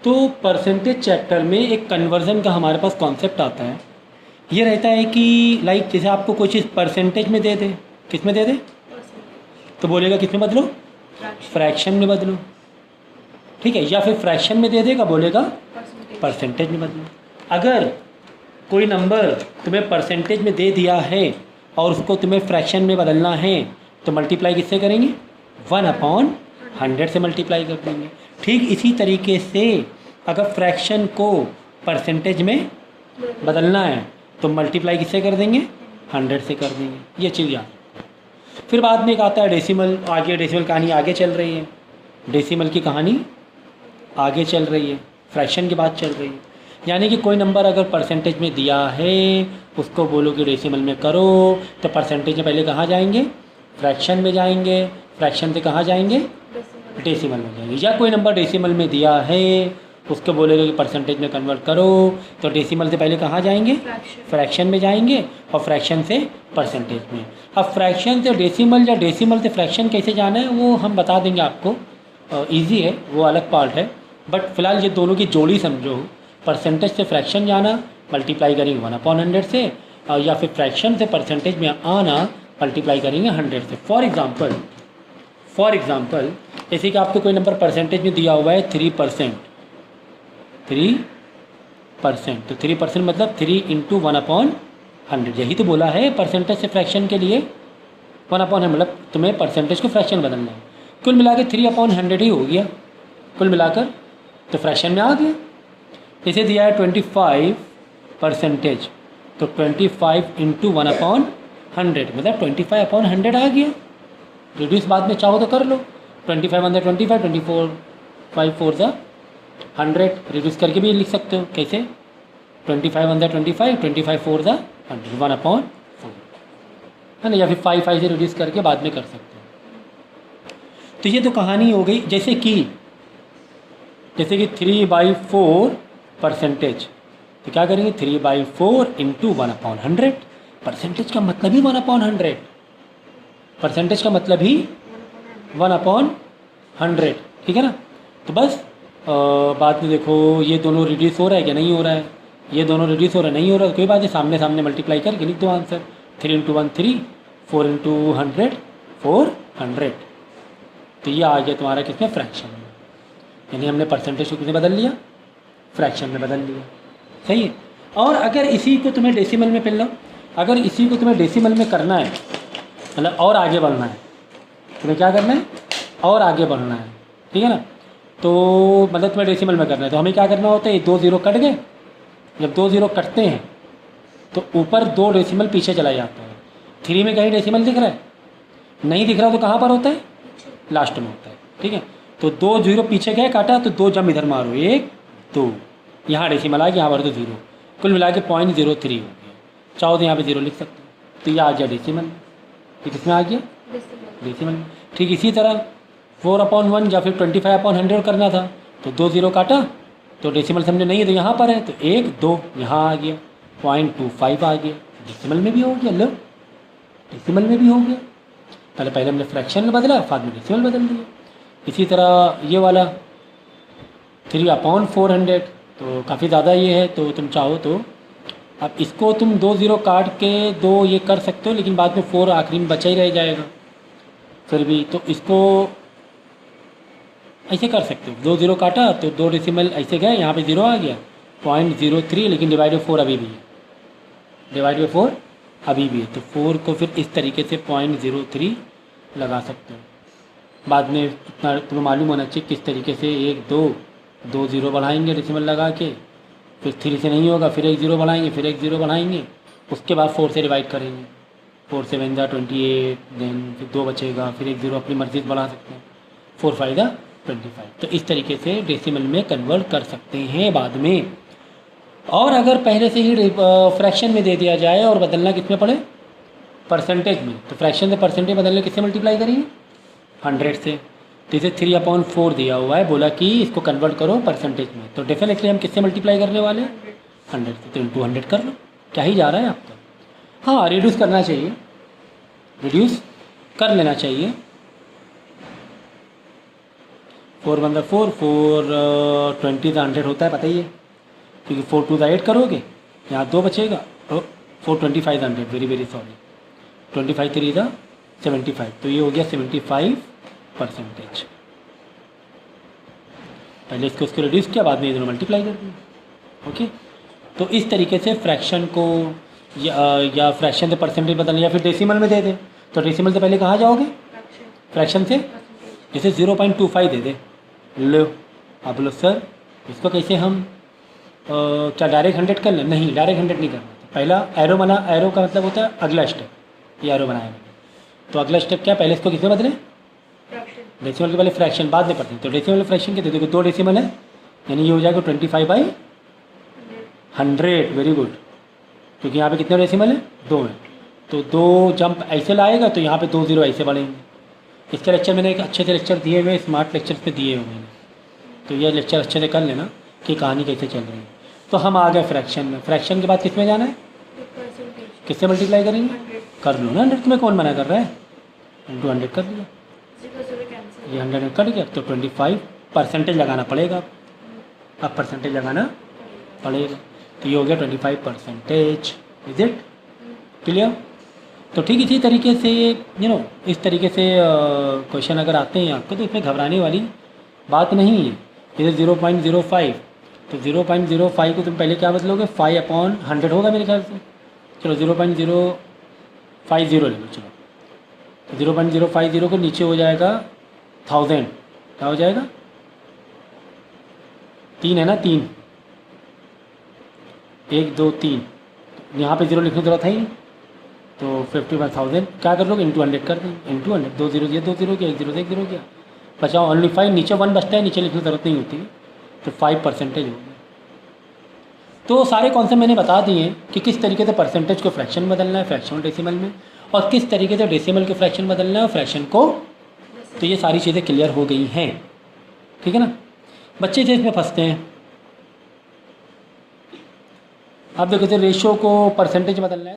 तो percentage chapter में एक कन्वर्जन का हमारे पास कॉन्सेप्ट आता है। ये रहता है कि लाइक जैसे आपको कोई चीज़ परसेंटेज में दे दे, किस में दे दे, तो बोलेगा किस में बदलो, फ्रैक्शन में बदलो, ठीक है, या फिर फ्रैक्शन में दे देगा, बोलेगा परसेंटेज में बदलो। अगर कोई नंबर तुम्हें परसेंटेज में दे दिया है और उसको तुम्हें फ्रैक्शन में बदलना है तो मल्टीप्लाई किससे करेंगे, 1/100 से मल्टीप्लाई कर देंगे। ठीक इसी तरीके से अगर फ्रैक्शन को परसेंटेज में बदलना है तो मल्टीप्लाई किससे कर देंगे, 100 से कर देंगे। ये चीज़ याद। फिर बाद में एक आता है डेसिमल। आगे डेसिमल कहानी आगे चल रही है, डेसिमल की कहानी आगे चल रही है, फ्रैक्शन की बात चल रही है। यानी कि कोई नंबर अगर परसेंटेज में दिया है उसको बोलो कि डेसिमल में करो, तो परसेंटेज में पहले कहाँ जाएंगे, फ्रैक्शन में जाएंगे, फ्रैक्शन से कहाँ जाएंगे, डेसिमल में जाएंगे। या कोई नंबर डेसिमल में दिया है उसको बोलेगा कि परसेंटेज में कन्वर्ट करो, तो डेसिमल से पहले कहाँ जाएंगे, फ्रैक्शन में जाएंगे, और फ्रैक्शन से परसेंटेज में। अब फ्रैक्शन से डेसिमल या डेसिमल से फ्रैक्शन कैसे जाना है वो हम बता देंगे आपको, ईजी है, वो अलग पार्ट है। बट फिलहाल ये दोनों की जोड़ी समझो, परसेंटेज से फ्रैक्शन जाना मल्टीप्लाई करेंगे 1/100 से, या फिर फ्रैक्शन से परसेंटेज में आना मल्टीप्लाई करेंगे 100 से। फॉर एग्ज़ाम्पल जैसे कि आपको कोई नंबर परसेंटेज में दिया हुआ है 3%, तो 3% मतलब 3 × 1/100, यही तो बोला है परसेंटेज से फ्रैक्शन के लिए 1/100, मतलब तुम्हें परसेंटेज को फ्रैक्शन बदलना है। कुल मिला के 3/100 ही हो गया कुल मिलाकर, तो फ्रैक्शन में आ गया। इसे दिया है 25%, तो 25 × 1/100 मतलब 25/100 आ गया। रिड्यूस बाद में चाहो तो कर लो, 25 × 25, 24 5 4 100, रिड्यूस करके भी लिख सकते हो। कैसे, 25 × 25, 25 4 100, 1/4 है ना, या फिर 5 से रिड्यूस करके बाद में कर सकते हो। तो ये तो कहानी हो गई। जैसे कि 3/4 परसेंटेज, तो क्या करेंगे, 3/4 × 1/100, परसेंटेज का मतलब ही 1/100, परसेंटेज का मतलब ही 1/100, ठीक है ना। तो बस बाद में देखो ये दोनों रिड्यूस हो रहा है कि नहीं हो रहा है, ये दोनों रिड्यूस हो रहा है, नहीं हो रहा है, तो कोई बात नहीं, सामने सामने मल्टीप्लाई करके लिख दो आंसर, 3 × 1 3, 4 × 100 400। तो ये आ गया तुम्हारा किसमें, फ्रैक्शन में। यानी हमने परसेंटेज को किसमें बदल लिया, फ्रैक्शन में बदल लिया, सही है। और अगर इसी को तुम्हें डेसिमल में पहले, अगर इसी को तुम्हें डेसिमल में करना है, मतलब और आगे बढ़ना है, तुम्हें क्या करना है, और आगे बढ़ना है, ठीक है ना। तो मतलब तुम्हें डेसिमल में करना है, तो हमें क्या करना होता है, ये 2 0 कट गए। जब 2 0 कटते हैं तो ऊपर 2 डेसिमल पीछे चला जाता है। 3 में कहीं डेसिमल दिख रहा है, नहीं दिख रहा तो कहाँ पर होता है, लास्ट में होता है, ठीक है। तो 2 0 पीछे गए, काटा, तो 2 जम इधर मारो, 1 2, यहाँ डेसिमल आ गया, यहाँ पर तो 0, कुल मिला के 0.03 हो गया। चाहो तो यहाँ पे 0 लिख सकते हो, तो ये आ गया डेसिमल। ये किसमें आ गया, डेसिमल में। ठीक इसी तरह 4/1 या फिर 25/100 करना था, तो 2 0 काटा, तो डेसिमल समझे नहीं है तो यहाँ पर है, तो 1 2 यहाँ आ गया, 0.25 आ गया, डेसिमल में भी हो गया। लो, डेसिमल में भी हो गया। पहले हमने फ्रैक्शन में बदला, बाद में डेसिमल बदल दिया। इसी तरह ये वाला 3/400, तो काफ़ी ज़्यादा ये है, तो तुम चाहो तो अब इसको तुम 2 0 काट के 2 ये कर सकते हो, लेकिन बाद में 4 आखिरी में बचा ही रह जाएगा फिर भी, तो इसको ऐसे कर सकते हो। 2 0 काटा तो 2 डेसिमल ऐसे गए, यहाँ पे 0 आ गया, 0.03, लेकिन डिवाइड बाई 4 अभी भी है, डिवाइड बाई 4 अभी भी है, तो 4 को फिर इस तरीके से 0.03 लगा सकते हो। बाद में इतना तुम्हें मालूम होना चाहिए किस तरीके से 1 2 0 बढ़ाएंगे डेसिमल लगा के, फिर 3 से नहीं होगा, फिर 1 0 बढ़ाएंगे, फिर 1 0 बढ़ाएंगे, उसके बाद 4 से डिवाइड करेंगे, 4 7 28, देन फिर 2 बचेगा, फिर 1 0 अपनी मर्जी से बढ़ा सकते हैं, 4 5 25। तो इस तरीके से डेसिमल में कन्वर्ट कर सकते हैं बाद में। और अगर पहले से ही फ्रैक्शन में दे दिया जाए और बदलना कितने पड़े, परसेंटेज में, तो फ्रैक्शन से परसेंटेज बदलने किससे मल्टीप्लाई करेंगे, 100 से। तो इसे 3/4 दिया हुआ है, बोला कि इसको कन्वर्ट करो परसेंटेज में, तो डेफिनेटली हम किससे मल्टीप्लाई करने वाले हैं, 100 से। तो इंटू 100 कर लो, क्या ही जा रहा है आपका। हाँ, रिड्यूस करना चाहिए, रिड्यूस कर लेना चाहिए। 4 वन ज़ा 4, 4 20 ज़ा 100 होता है, पता ही है, क्योंकि 4 2 ज़ा 8 करोगे, यहाँ 2 बचेगा, 4 25 ज़ा 100, वेरी वेरी सॉरी, 25 3 ज़ा 75, तो ये हो गया 75%। पहले इसको उसको रिड्यूस किया, बाद में ये दोनों मल्टीप्लाई कर दिया। ओके, तो इस तरीके से फ्रैक्शन को या फ्रैक्शन से परसेंटेज बदलना, या फिर डेसिमल में दे दे, तो डेसिमल से पहले कहाँ जाओगे, फ्रैक्शन से, जैसे 0.25 दे दे, लो आप बोलो सर इसको कैसे हम क्या डायरेक्ट 100 कर लें? नहीं, डायरेक्ट 100 नहीं करना, पहला एरो बना, एरो का मतलब होता है अगला स्टेप, ये एरो बनाया मैंने, तो अगला स्टेप क्या, पहले इसको किसमें बदलें, डेसिमल के पहले फ्रैक्शन, बाद में पढ़ते हैं, तो डेसिमल फ्रैक्शन के दे देखो 2 डेसिमल है, यानी ये हो जाएगा 25/100, वेरी गुड, क्योंकि यहाँ पे कितने डेसिमल है, 2 है, तो 2 जंप ऐसे लाएगा तो यहाँ पे 2 0 ऐसे बढ़ेंगे। इसके लेक्चर मैंने एक अच्छे से लेक्चर दिए हुए, स्मार्ट लेक्चर पे दिए हुए हैं, तो ये लेक्चर अच्छे से कर लेना कि कहानी कैसे चल रही है। तो हम आ गए फ्रैक्शन में, फ्रैक्शन के बाद किस में जाना है, किससे मल्टीप्लाई करेंगे, कर लो ना 100, तुम्हें कौन मना कर रहा है, इंटू 100 कर दिया, ये 100 कट गया, तो 25% लगाना पड़ेगा, अब परसेंटेज लगाना पड़ेगा, तो ये हो गया 25%। Is it clear? तो ठीक इसी तरीके से इस तरीके से क्वेश्चन अगर आते हैं आपको, तो इसमें घबराने वाली बात नहीं है। जैसे 0.05, तो 0.05 को तुम पहले क्या बदलोगे, 5/100 होगा मेरे ख्याल से, चलो 0.050 ले लो, चलो तो 0.050 को नीचे हो जाएगा 1000, क्या हो जाएगा, 3 है ना, 3 1 2 3, यहाँ पे 0 लिखने की जरूरत है ही नहीं, तो 50/1000 क्या कर लोगे, इंटू 100 कर देंगे, इंटू 100, 2 0 दिया, 2 0 किया, 1 0 से 1 0 किया, बचाओ ओनली 5, नीचे 1 बचता है, नीचे लिखने की जरूरत नहीं होती है, तो 5% हो गया। तो सारे कॉन्सेप्ट मैंने बता दिए कि किस तरीके से परसेंटेज को फ्रैक्शन बदलना है, फ्रैक्शन डेसिमल में, और किस तरीके से डेसिमल के फ्रैक्शन बदलना है और फ्रैक्शन को, तो ये सारी चीज़ें क्लियर हो गई हैं, ठीक है ना। बच्चे जो इसमें फंसते हैं, आप देखो रेशियो को परसेंटेज बदलना है।